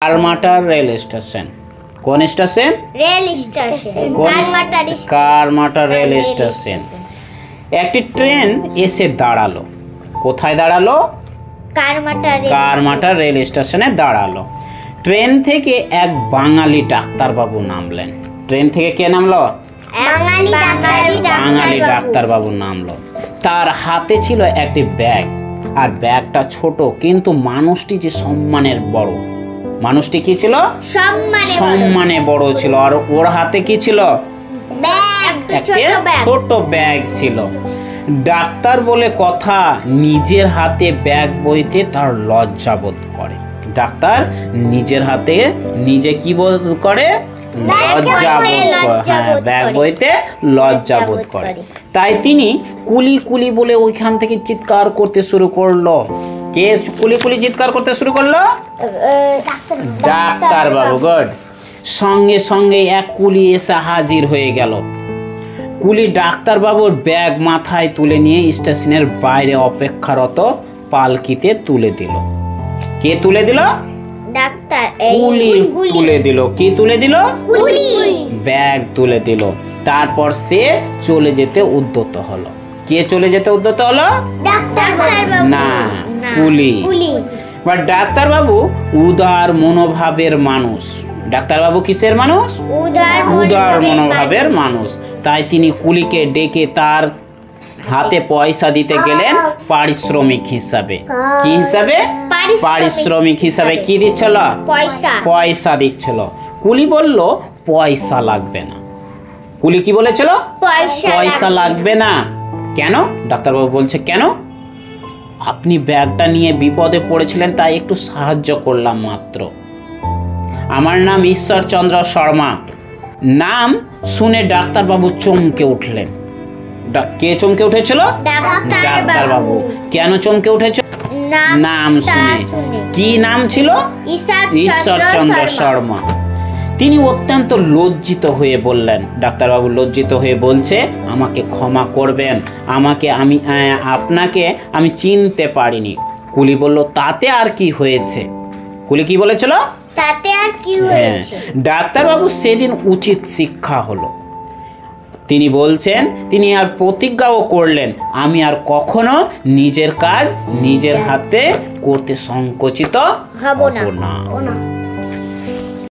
Karmatar rail station. কোন station? Rail station, Karmata rail station. একটি train এসে দাঁড়ালো। কোথায় দাঁড়ালো? কারমাটা রেল স্টেশনে দাঁড়ালো। ট্রেন থেকে এক বাঙালি ডাক্তারবাবু নামলেন। ট্রেন থেকে কে নামলো? বাঙালি ডাক্তারবাবু নামলো। তার হাতে ছিল একটি ব্যাগ, আর ব্যাগটা ছোট, কিন্তু মানুষটি যে সম্মানের বড়। মানুষটি কি ছিল? সম্মানে বড় ছিল। আর ওর হাতে কি ছিল? ছোট ব্যাগ ছিল। ডাক্তার বলে কথা, নিজের হাতে ব্যাগ বইতে তার লজ্জা বোধ করে। ডাক্তার নিজের হাতে নিজে কি বোধ করে? লজ্জা বোধ করে। হ্যাঁ, ব্যাগ বইতে লজ্জা বোধ করে। তাই তিনি কুলি কুলি বলে ওইখান থেকে চিৎকার করতে শুরু করলো। কে কুলি কুলি চিৎকার করতে শুরু করলো? ডাক্তারবাবু। গুড। সঙ্গে সঙ্গে এক কুলি এসে হাজির হয়ে গেল। কুলি ডাক্তারবাবুর ব্যাগ মাথায় তুলে নিয়ে স্টেশনের বাইরে অপেক্ষারত পালকিতে তুলে দিল। কে তুলে দিল? ডাক্তার। কুলি তুলে দিল। কি তুলে দিল? ব্যাগ তুলে দিল। তারপর সে চলে যেতে উদ্যত হলো। কে চলে যেতে উদ্যত হলো? না, কুলি। বাট ডাক্তারবাবু উদার মনোভাবের মানুষ। ডাক্তারবাবু কিসের মানুষ? উদার মনোভাবের মানুষ। তাই তিনি কুলিকে ডেকে তার হাতে পয়সা দিতে গেলেন পারিশ্রমিক হিসাবে। কি হিসাবে? পারিশ্রমিক হিসাবে। কি দিচ্ছিল? পয়সা দিচ্ছিল। কুলি বলল পয়সা লাগবে না। কুলি কি বলেছিল? পয়সা লাগবে না। কেন? ডাক্তারবাবু বলছে কেন? আপনি ব্যাগটা নিয়ে বিপদে পড়েছিলেন, তাই একটু সাহায্য করলাম মাত্র। আমার নাম ঈশ্বরচন্দ্র শর্মা। নাম শুনে ডাক্তারবাবু চমকে উঠলেন। কে চমকে উঠেছিল? ডাক্তারবাবু। কেন চমকে উঠেছিল? নাম শুনে। কি নাম ছিল? ঈশ্বরচন্দ্র শর্মা। তিনি অত্যন্ত লজ্জিত হয়ে বললেন, ডাক্তারবাবু লজ্জিত হয়ে বলছে, আমাকে ক্ষমা করবেন, আপনাকে আমি চিনতে পারিনি। কুলি বলল, তাতে আর কি হয়েছে? কুলি কি বলেছিল? তাতে আর কি হয়েছে? ডাক্তারবাবু সেদিন উচিত শিক্ষা হলো। তিনি বলছেন, তিনি আর প্রতিজ্ঞাও করলেন, আমি আর কখনো নিজের কাজ নিজের হাতে করতে সংকোচিত হব না।